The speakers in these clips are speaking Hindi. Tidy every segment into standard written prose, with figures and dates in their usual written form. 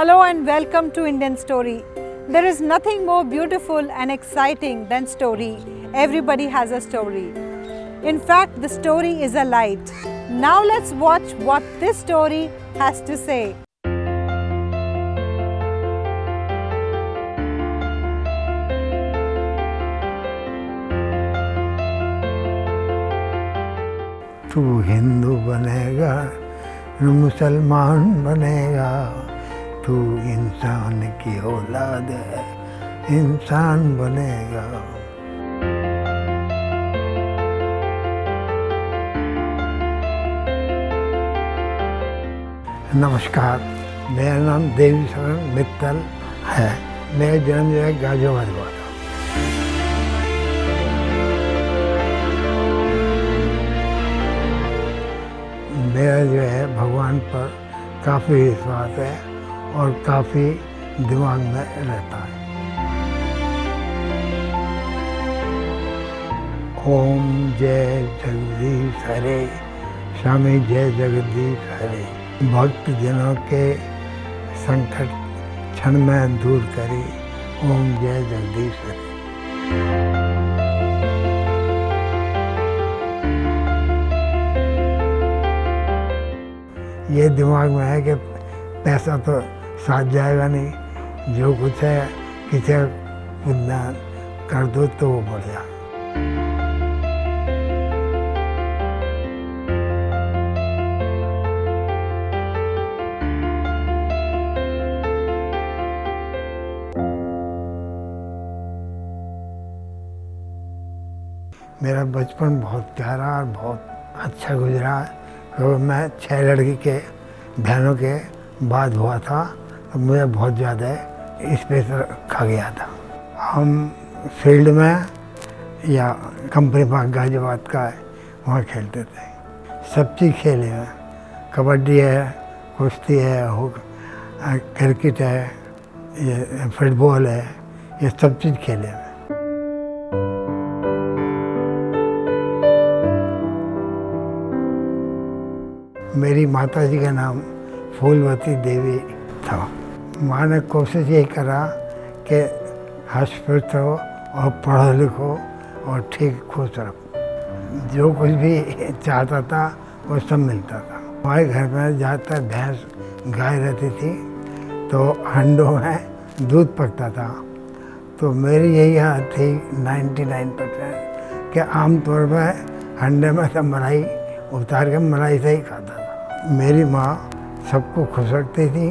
Hello and welcome to Indian Story. There is nothing more beautiful and exciting than story. Everybody has a story. In fact, the story is a light. Now let's watch what this story has to say. तू हिंदू बनेगा, मुसलमान बनेगा, तू इंसान की औलाद है, इंसान बनेगा। नमस्कार, मेरा नाम देवीशरण मित्तल है। मेरा जन्म जो है गाजियाबाद हुआ था। मेरा जो है भगवान पर काफ़ी विश्वास है और काफ़ी दिमाग में रहता है। ओम जय जगदीश हरे, स्वामी जय जगदीश हरे। भक्त जनों के संकट क्षण में दूर करी, ओम जय जगदीश हरे। ये दिमाग में है कि पैसा तो साथ जाएगा नहीं, जो कुछ है किसी पुण्य कर दो तो वो बढ़िया। मेरा बचपन बहुत प्यारा और बहुत अच्छा गुजरा है। तो मैं 6 लड़की के बहनों के बाद हुआ था, तो मुझे बहुत ज़्यादा स्पेस रखा गया था। हम फील्ड में या कंपनी पार्क गाजियाबाद का है, वहाँ खेलते थे। सब चीज़ खेले हैं, कबड्डी है, कुश्ती है, क्रिकेट है, ये फुटबॉल है, ये सब चीज़ खेले हैं। मेरी माता जी का नाम फूलवती देवी था। माँ ने कोशिश यही करा कि हष्ट-पुष्ट हो और पढ़ो लिखो और ठीक खुश रहो। जो कुछ भी चाहता था वो सब मिलता था। हमारे घर में ज़्यादातर भैंस गाय रहती थी, तो हंडों में दूध पकता था। तो मेरी यही आदत थी 99% कि आमतौर पर हंडे में से मलाई उतार के मलाई से ही खाता था। मेरी माँ सबको खुश रखती थी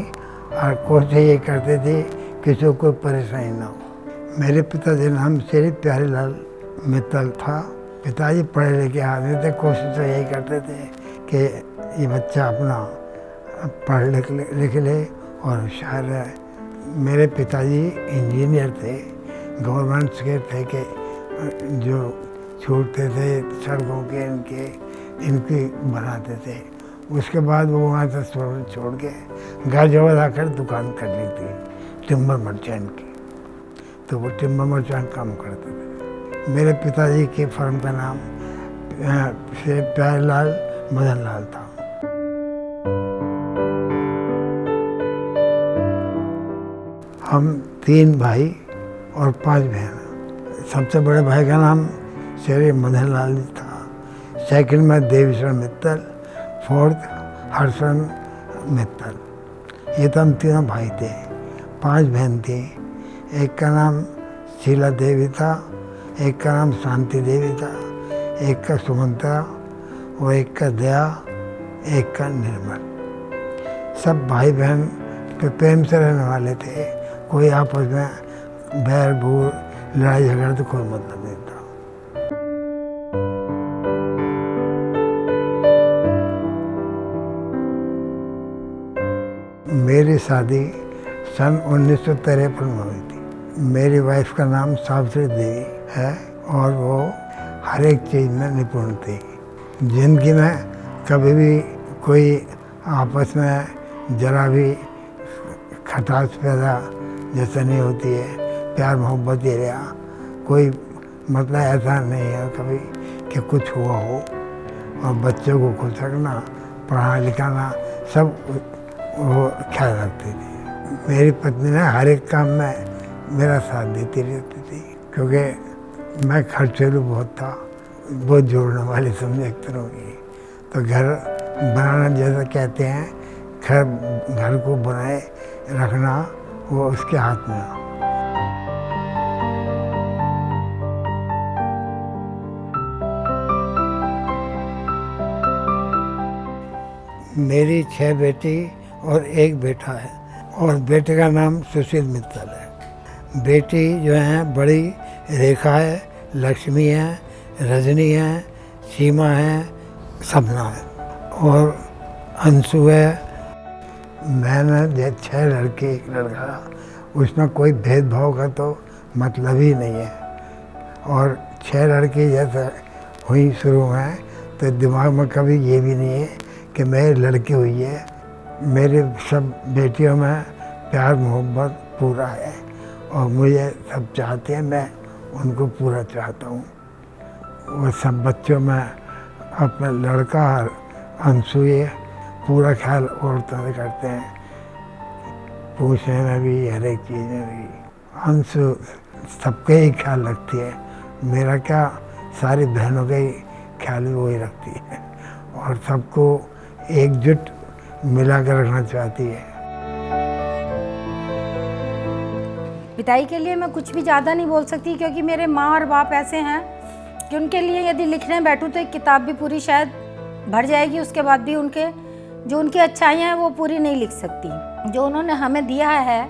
और कोशिश ये करती थी किसी को कोई परेशानी ना हो। मेरे पिताजी नाम श्री प्यारेलाल मित्तल था। पिताजी पढ़े लिखे आदमी थे। कोशिश तो यही करते थे कि ये बच्चा अपना पढ़ लिख ले और होशियार है। मेरे पिताजी इंजीनियर थे, गवर्नमेंट के थे कि जो छूटते थे सड़कों के इनकी बनाते थे। उसके बाद वो वहाँ से छोड़ के गाजियाबाद आकर दुकान कर ली थी टिम्बर मर्चेंट की। तो वो टिम्बर मर्चेंट काम करते थे। मेरे पिताजी के फर्म का नाम श्री प्यारेलाल मदन लाल था। हम 3 भाई और 5 बहन। सबसे बड़े भाई का नाम श्री मदन लाल था, सेकंड में देवीशरण मित्तल, 4th हर्षन मित्तल। ये तो हम तीनों भाई थे। 5 बहन थी। एक का नाम शीला देवी था, एक का नाम शांति देवी था, एक का सुमंता और एक का दया, एक का निर्मल। सब भाई बहन प्रेम से रहने वाले थे। कोई आपस में बैर बूर लड़ाई झगड़ा तो कोई मतलब नहीं था। मेरी शादी सन 1953 में हुई थी। मेरी वाइफ का नाम सावित्री देवी है और वो हर एक चीज़ में निपुण थी। जिंदगी में कभी भी कोई आपस में जरा भी खटास पैदा जैसे नहीं होती है। प्यार मोहब्बत ही रहा, कोई मतलब ऐसा नहीं है कभी कि कुछ हुआ हो। और बच्चों को खुश रखना, पढ़ाना लिखाना सब वो ख्याल रखती थी। मेरी पत्नी ना हर एक काम में मेरा साथ देती रहती थी, क्योंकि मैं खर्चेलू बहुत था, बहुत जोड़ने वाली समझे एक तरह की। तो घर बनाना जैसा कहते हैं, घर को बनाए रखना वो उसके हाथ में। मेरी 6 बेटी और 1 बेटा है, और बेटे का नाम सुशील मित्तल है। बेटी जो है बड़ी रेखा है, लक्ष्मी है, रजनी है, सीमा है, सपना है और अंशु है। मैंने 6 लड़के 1 लड़का, उसमें कोई भेदभाव का तो मतलब ही नहीं है। और 6 लड़की जैसे हुई शुरू में, तो दिमाग में कभी ये भी नहीं है कि मेरी लड़की हुई है। मेरे सब बेटियों में प्यार मोहब्बत पूरा है, और मुझे सब चाहते हैं, मैं उनको पूरा चाहता हूँ। वो सब बच्चों में अपना लड़का अंशु ये पूरा ख्याल औरतों से करते हैं, पूछने में भी, हर एक चीज़ में भी। अंशु सबके ही ख्याल रखती है, मेरा क्या, सारी बहनों का ही ख्याल भी वही रखती है, और सबको एकजुट मिला कर रखना चाहती है। पिताई के लिए मैं कुछ भी ज़्यादा नहीं बोल सकती, क्योंकि मेरे माँ और बाप ऐसे हैं कि उनके लिए यदि लिखने बैठूँ तो एक किताब भी पूरी शायद भर जाएगी, उसके बाद भी उनकी अच्छाइयाँ हैं वो पूरी नहीं लिख सकती। जो उन्होंने हमें दिया है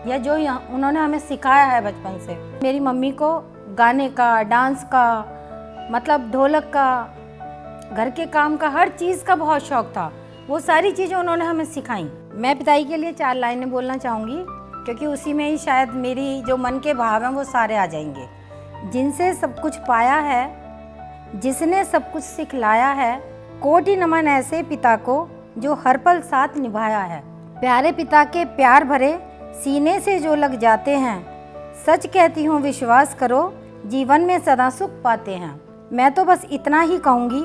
या जो उन्होंने हमें सिखाया है बचपन से। मेरी मम्मी को गाने का, डांस का, मतलब ढोलक का, घर के काम का, हर चीज़ का बहुत शौक़ था। वो सारी चीज़ें उन्होंने हमें सिखाई। मैं पिताई के लिए 4 लाइनें बोलना चाहूँगी, क्योंकि उसी में ही शायद मेरी जो मन के भाव हैं वो सारे आ जाएंगे। जिनसे सब कुछ पाया है, जिसने सब कुछ सिखलाया है, कोटि नमन ऐसे पिता को जो हर पल साथ निभाया है। प्यारे पिता के प्यार भरे सीने से जो लग जाते हैं, सच कहती हूँ विश्वास करो, जीवन में सदा सुख पाते हैं। मैं तो बस इतना ही कहूँगी,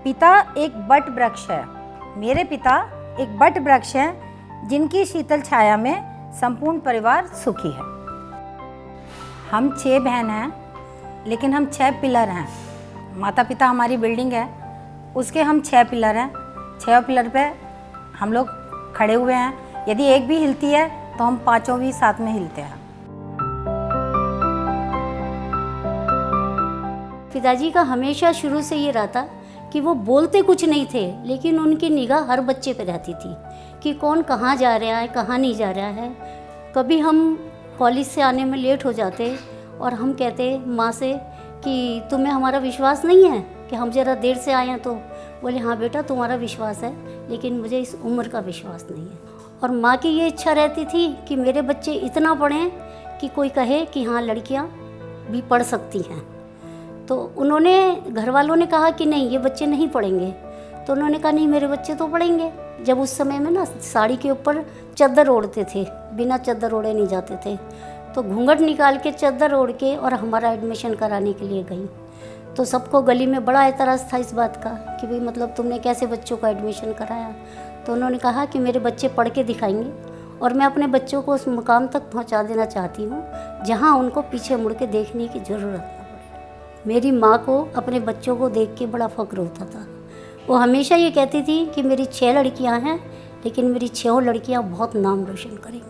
पिता एक बट वृक्ष है। मेरे पिता एक बट वृक्ष हैं, जिनकी शीतल छाया में संपूर्ण परिवार सुखी है। हम 6 बहन हैं, लेकिन हम 6 पिलर हैं। माता पिता हमारी बिल्डिंग है, उसके हम 6 पिलर हैं। 6 पिलर पे हम लोग खड़े हुए हैं। यदि एक भी हिलती है तो हम 5 भी साथ में हिलते हैं। पिताजी का हमेशा शुरू से ये रहा था कि वो बोलते कुछ नहीं थे, लेकिन उनकी निगाह हर बच्चे पे रहती थी कि कौन कहाँ जा रहा है, कहाँ नहीं जा रहा है। कभी हम कॉलेज से आने में लेट हो जाते और हम कहते माँ से कि तुम्हें हमारा विश्वास नहीं है कि हम ज़रा देर से आए हैं। तो बोले हाँ बेटा तुम्हारा विश्वास है, लेकिन मुझे इस उम्र का विश्वास नहीं है। और माँ की ये इच्छा रहती थी कि मेरे बच्चे इतना पढ़ें कि कोई कहे कि हाँ लड़कियाँ भी पढ़ सकती हैं। तो उन्होंने, घर वालों ने कहा कि नहीं ये बच्चे नहीं पढ़ेंगे, तो उन्होंने कहा नहीं मेरे बच्चे तो पढ़ेंगे। जब उस समय में ना साड़ी के ऊपर चद्दर ओढ़ते थे, बिना चद्दर ओढ़े नहीं जाते थे, तो घूंघट निकाल के चद्दर ओढ़ के और हमारा एडमिशन कराने के लिए गई। तो सबको गली में बड़ा एतराज़ था इस बात का कि भाई मतलब तुमने कैसे बच्चों का एडमिशन कराया। तो उन्होंने कहा कि मेरे बच्चे पढ़ के दिखाएंगे और मैं अपने बच्चों को उस मुकाम तक पहुंचा देना चाहती हूं जहां उनको पीछे मुड़ के देखने की ज़रूरत ना पड़े। मेरी माँ को अपने बच्चों को देख के बड़ा फ़ख्र होता था। वो हमेशा ये कहती थी कि मेरी 6 लड़कियां हैं, लेकिन मेरी 6 लड़कियां बहुत नाम रोशन करेंगी।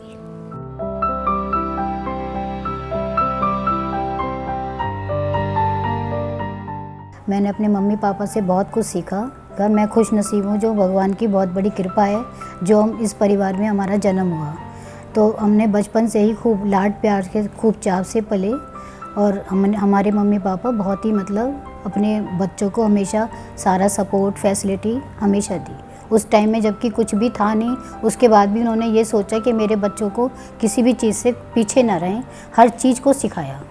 मैंने अपने मम्मी पापा से बहुत कुछ सीखा और मैं खुश नसीब हूँ जो भगवान की बहुत बड़ी कृपा है जो हम इस परिवार में हमारा जन्म हुआ। तो हमने बचपन से ही खूब लाड प्यार के खूब चाव से पले और हमारे मम्मी पापा बहुत ही मतलब अपने बच्चों को हमेशा सारा सपोर्ट फैसिलिटी हमेशा दी। उस टाइम में जबकि कुछ भी था नहीं, उसके बाद भी उन्होंने ये सोचा कि मेरे बच्चों को किसी भी चीज़ से पीछे ना रहें, हर चीज़ को सिखाया।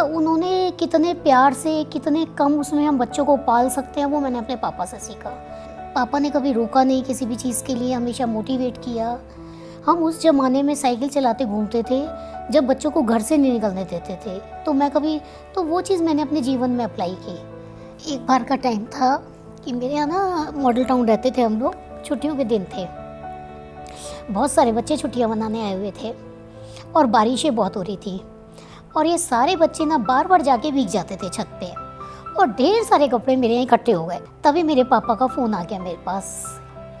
उन्होंने कितने प्यार से, कितने कम उसमें हम बच्चों को पाल सकते हैं, वो मैंने अपने पापा से सीखा। पापा ने कभी रोका नहीं किसी भी चीज़ के लिए, हमेशा मोटिवेट किया। हम उस ज़माने में साइकिल चलाते घूमते थे जब बच्चों को घर से नहीं निकलने देते थे। तो वो चीज़ मैंने अपने जीवन में अप्लाई की एक बार का टाइम था कि मेरे यहाँ ना मॉडल टाउन रहते थे हम लोग, छुट्टियों के दिन थे, बहुत सारे बच्चे छुट्टियाँ मनाने आए हुए थे और बारिशें बहुत हो रही थी और ये सारे बच्चे ना बार बार जाके भीग जाते थे छत पे और ढेर सारे कपड़े मेरे यहाँ इकट्ठे हो गए। तभी मेरे पापा का फ़ोन आ गया मेरे पास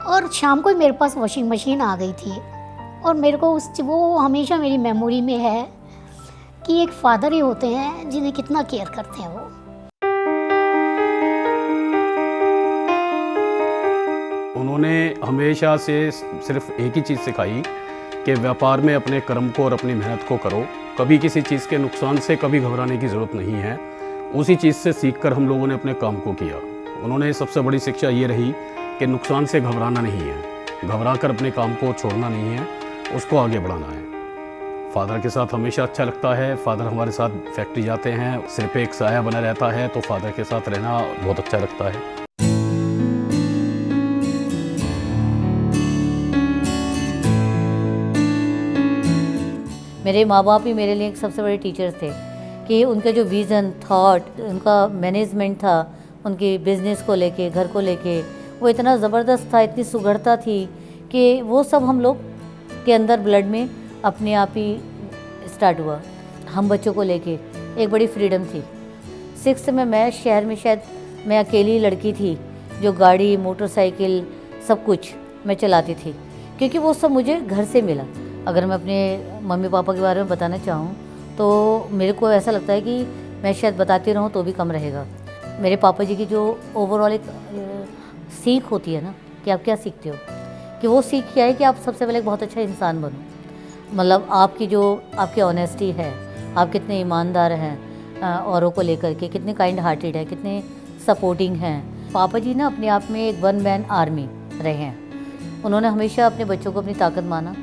और शाम को मेरे पास वॉशिंग मशीन आ गई थी और मेरे को वो हमेशा मेरी मेमोरी में है कि एक फादर ही होते हैं जिन्हें कितना केयर करते हैं वो। उन्होंने हमेशा से सिर्फ एक ही चीज़ सिखाई कि व्यापार में अपने कर्म को और अपनी मेहनत को करो, कभी किसी चीज़ के नुकसान से कभी घबराने की ज़रूरत नहीं है। उसी चीज़ से सीखकर हम लोगों ने अपने काम को किया। उन्होंने सबसे बड़ी शिक्षा ये रही कि नुकसान से घबराना नहीं है, घबरा कर अपने काम को छोड़ना नहीं है, उसको आगे बढ़ाना है। फादर के साथ हमेशा अच्छा लगता है। फादर हमारे साथ फैक्ट्री जाते हैं, सिर पे एक साया बना रहता है, तो फादर के साथ रहना बहुत अच्छा लगता है। मेरे माँ बाप ही मेरे लिए एक सबसे बड़े टीचर थे कि उनका जो विज़न, थॉट, उनका मैनेजमेंट था, उनकी बिज़नेस को लेके, घर को लेके, वो इतना ज़बरदस्त था, इतनी सुगढ़ता थी कि वो सब हम लोग के अंदर ब्लड में अपने आप ही स्टार्ट हुआ। हम बच्चों को लेके एक बड़ी फ्रीडम थी। 6th में मैं शहर में शायद मैं अकेली लड़की थी जो गाड़ी, मोटरसाइकिल सब कुछ मैं चलाती थी, क्योंकि वो सब मुझे घर से मिला। अगर मैं अपने मम्मी पापा के बारे में बताना चाहूँ तो मेरे को ऐसा लगता है कि मैं शायद बताती रहूँ तो भी कम रहेगा। मेरे पापा जी की जो ओवरऑल एक सीख होती है ना कि आप क्या सीखते हो, कि वो सीख क्या है कि आप सबसे पहले एक बहुत अच्छा इंसान बनो। मतलब आपकी ऑनेस्टी है, आप कितने ईमानदार हैं औरों को लेकर के, कितने काइंड हार्टेड है, कितने सपोर्टिंग हैं। पापा जी ना अपने आप में एक 1 मैन आर्मी रहे हैं। उन्होंने हमेशा अपने बच्चों को अपनी ताकत माना।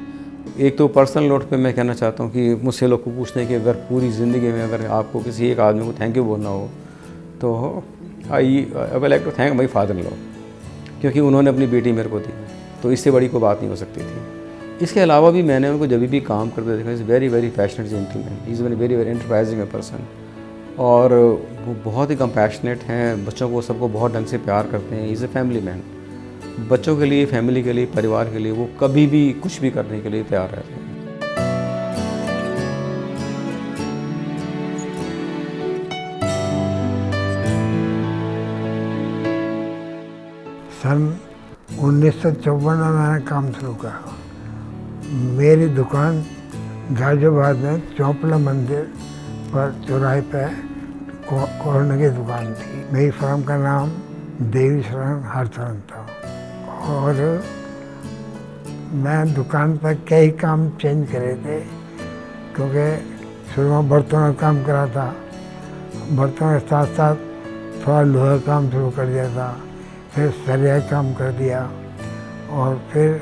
एक तो पर्सनल नोट पे मैं कहना चाहता हूँ कि मुझसे लोग को पूछते हैं कि अगर पूरी ज़िंदगी में अगर आपको किसी एक आदमी को थैंक यू बोलना हो तो I will like to thank my father in law, क्योंकि उन्होंने अपनी बेटी मेरे को दी, तो इससे बड़ी कोई बात नहीं हो सकती थी। इसके अलावा भी मैंने उनको जब भी काम करते देखा, is very very passionate gentleman, is very very enterprising a person, और वो बहुत ही कंपैशनेट हैं, बच्चों को सबको बहुत ढंग से प्यार करते हैं। इज़ ए फैमिली मैन, बच्चों के लिए, फैमिली के लिए, परिवार के लिए वो कभी भी कुछ भी करने के लिए तैयार रहते हैं। सन 1954 में मैंने काम शुरू करा। मेरी दुकान गाजियाबाद में चौपला मंदिर पर चौराहे पे कॉर्नर की दुकान थी। मेरी फर्म का नाम देवी शरण हरशरण था और मैं दुकान पर कई काम चेंज करे थे, क्योंकि शुरू में बर्तनों का काम करा था, बर्तनों के साथ साथ थोड़ा लोहा काम शुरू कर दिया था, फिर सरिया काम कर दिया और फिर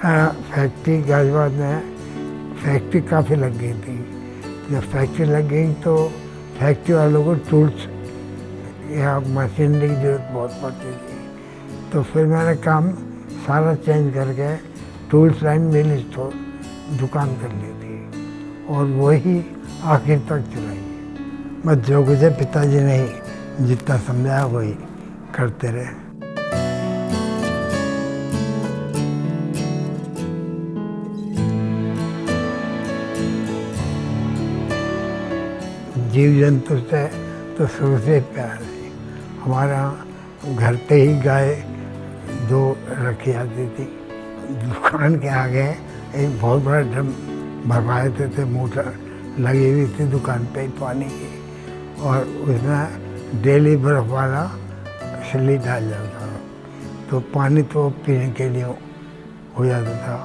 फैक्ट्री गाजियाबाद में फैक्ट्री काफ़ी लग गई थी। जब फैक्ट्री लग गई तो फैक्ट्री वालों को टूल्स या मशीनरी की ज़रूरत बहुत पड़ती थी, तो फिर मैंने काम सारा चेंज करके टूल्स लाइन मिल स्टोर दुकान कर ली थी और वही आखिर तक चलाई। बस जो कुछ पिताजी ने जितना समझाया वही करते रहे। जीव जंतु से तो शुरू से प्यार है। हमारे यहाँ घर पे ही गाय 2 रखी जाती थी। दुकान के आगे एक बहुत बड़ा ड्रम भरवा देते थे, मोटर लगी हुई थी दुकान पे पानी की, और उसमें डेली बर्फ वाला सिल्ली डाल जाता था, तो पानी तो पीने के लिए हो जाता था।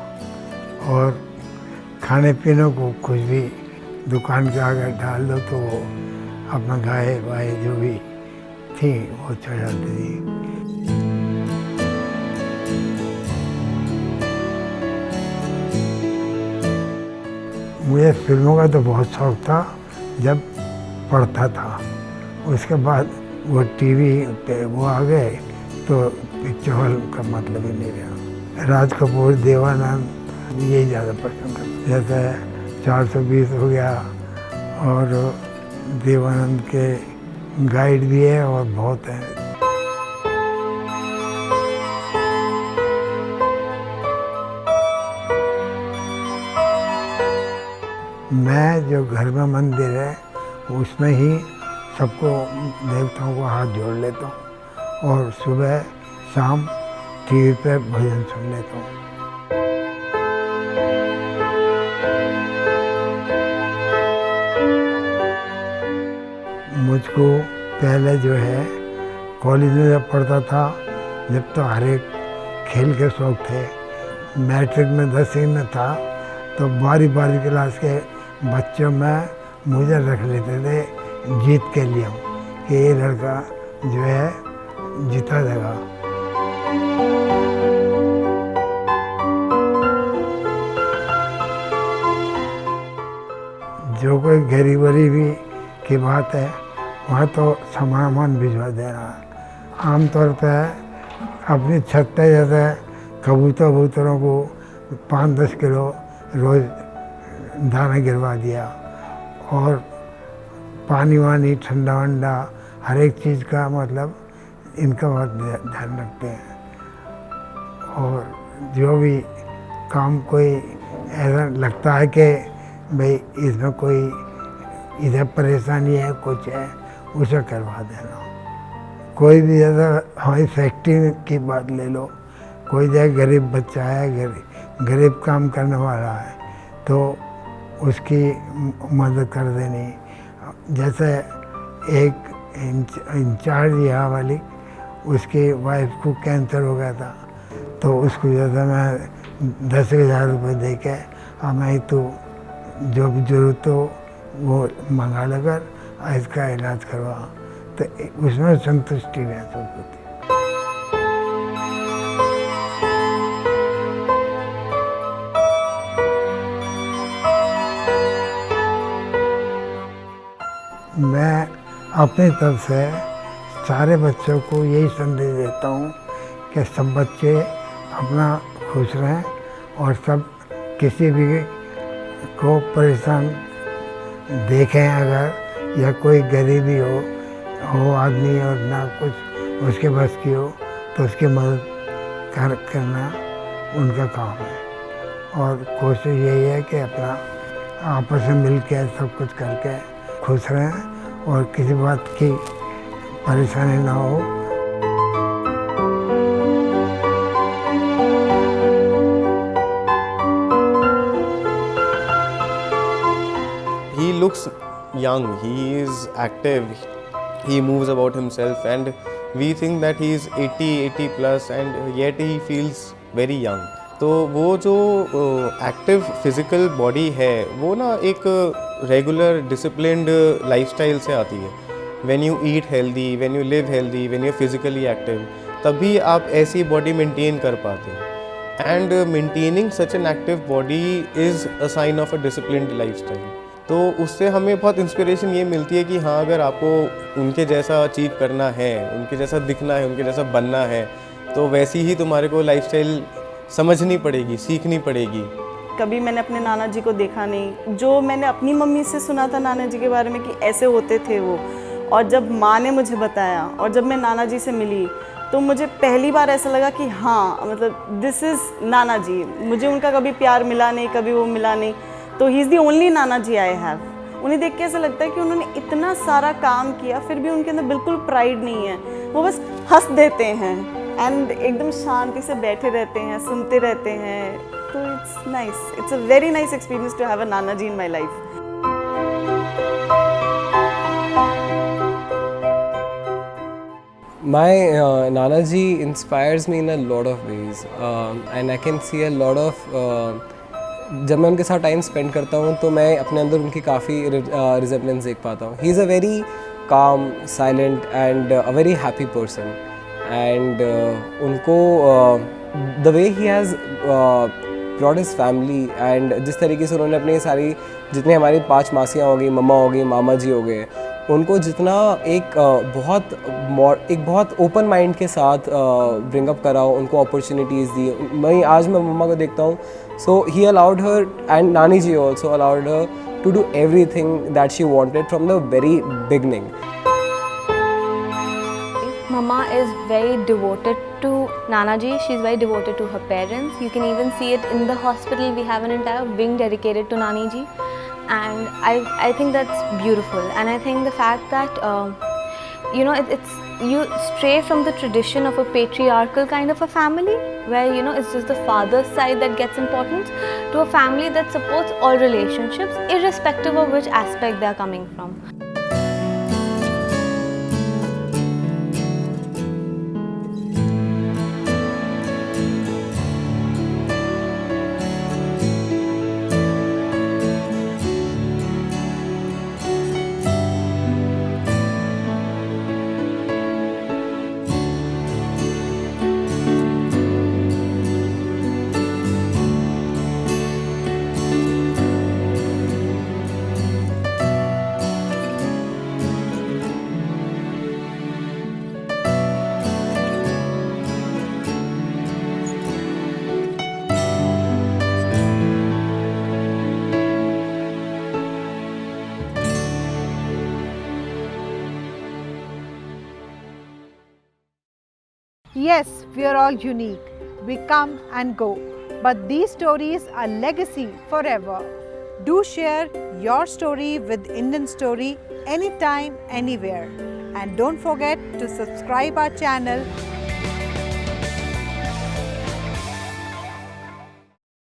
और खाने पीने को कुछ भी दुकान के आगे डाल दो तो वो अपना गाय वाय जो भी थी वो चढ़ जाती थी। मुझे फिल्मों का तो बहुत शौक था जब पढ़ता था। उसके बाद वो टीवी पे वो आ गए तो पिक्चर हॉल का मतलब ही नहीं रहा। राज कपूर, देवानंद ये ज़्यादा पसंद करते, जैसे 420 हो गया और देवानंद के गाइड भी है और बहुत है। मैं जो घर में मंदिर है उसमें ही सबको देवताओं को हाथ जोड़ लेता हूँ और सुबह शाम टीवी पे भजन सुन लेता हूँ। मुझको पहले जो है कॉलेज में जब पढ़ता था जब तो हर एक खेल के शौक थे। मैट्रिक में 10वीं में था तो 12 क्लास के बच्चों में मुझे रख लेते थे जीत के लिए कि ये लड़का जो है जीता देगा। जो कोई गरीबी की बात है वहाँ तो सामान भिजवा देना। आमतौर पर अपनी छत पे जैसे कबूतरों को 5-10 किलो रोज़ दाना गिरवा दिया और पानी वानी ठंडा वंडा हर एक चीज़ का मतलब इनका बहुत ध्यान रखते हैं। और जो भी काम कोई ऐसा लगता है कि भाई इसमें कोई इधर परेशानी है कुछ है उसे करवा देना। कोई भी जैसा हमारी फैक्ट्री की बात ले लो, कोई जगह गरीब बच्चा है गरीब काम करने वाला है तो उसकी मदद कर देनी। जैसे एक इंचार्ज यहाँ वाली उसकी वाइफ को कैंसर हो गया था तो उसको जैसे मैं 10,000 रुपये दे के मैं तो जो भी ज़रूरत हो वो मंगा लेकर इसका इलाज करवा, तो उसमें संतुष्टि महसूस होती। मैं अपनी तरफ से सारे बच्चों को यही संदेश देता हूँ कि सब बच्चे अपना खुश रहें और सब किसी भी को परेशान देखें अगर या कोई गरीबी हो आदमी और ना कुछ उसके बस की हो तो उसकी मदद करना उनका काम है। और कोशिश यही है कि अपना आपस में मिल के सब कुछ करके खुश रहें और किसी बात की परेशानी ना हो। He looks young, he is active, he moves about himself and we think that he is 80 plus and yet he feels very young. तो वो जो एक्टिव फिज़िकल बॉडी है वो ना एक रेगुलर डिसिप्लिन्ड लाइफस्टाइल से आती है। When you eat healthy, when you live healthy, when you physically active, तभी आप ऐसी बॉडी मेंटेन कर पाते हैं। And maintaining such an active body is a sign of a disciplined lifestyle. तो उससे हमें बहुत इंस्पिरेशन ये मिलती है कि हाँ, अगर आपको उनके जैसा अचीव करना है, उनके जैसा दिखना है, उनके जैसा बनना है, तो वैसी ही तुम्हारे को लाइफस्टाइल समझनी पड़ेगी, सीखनी पड़ेगी। कभी मैंने अपने नाना जी को देखा नहीं, जो मैंने अपनी मम्मी से सुना था नाना जी के बारे में कि ऐसे होते थे वो, और जब माँ ने मुझे बताया और जब मैं नाना जी से मिली तो मुझे पहली बार ऐसा लगा कि हाँ, मतलब दिस इज़ नाना जी। मुझे उनका कभी प्यार मिला नहीं, कभी वो मिला नहीं, तो he is the only Nana ji I have. उन्हें देख के ऐसा लगता है कि उन्होंने इतना सारा काम किया फिर भी उनके अंदर बिल्कुल प्राइड नहीं है। वो बस हंस देते हैं एंड एकदम शांति से बैठे रहते हैं, सुनते रहते हैं। तो it's nice, it's a very nice experience to have a nana ji in my life. My Nana ji inspires me in a lot of ways and I can see a lot of जब मैं उनके साथ टाइम स्पेंड करता हूँ तो मैं अपने अंदर उनकी काफ़ी रिजेम्बलेंस देख पाता हूँ। He is a very calm, silent and a very happy person and उनको the way he has brought his family and जिस तरीके से उन्होंने अपनी सारी जितनी हमारी 5 मासियाँ हो गई, मम्मा हो गई, मामा जी हो गए, उनको जितना एक बहुत ओपन माइंड के साथ ब्रिंग अप करा, उनको अपॉर्चुनिटीज़ दी। मैं आज मैं मम्मा को देखता हूँ, सो ही allowed her and nani ji also allowed her to do everything that she wanted from the very beginning. is very devoted to Nana ji. She's very devoted to her parents. You can even see it in the hospital. We have an entire wing dedicated to Nani ji, and I think that's beautiful. And I think the fact that you stray from the tradition of a patriarchal kind of a family where it's just the father's side that gets importance, to a family that supports all relationships irrespective of which aspect they are coming from. Yes, we are all unique. We come and go. But these stories are legacy forever. Do share your story with Indian Story anytime, anywhere. And don't forget to subscribe our channel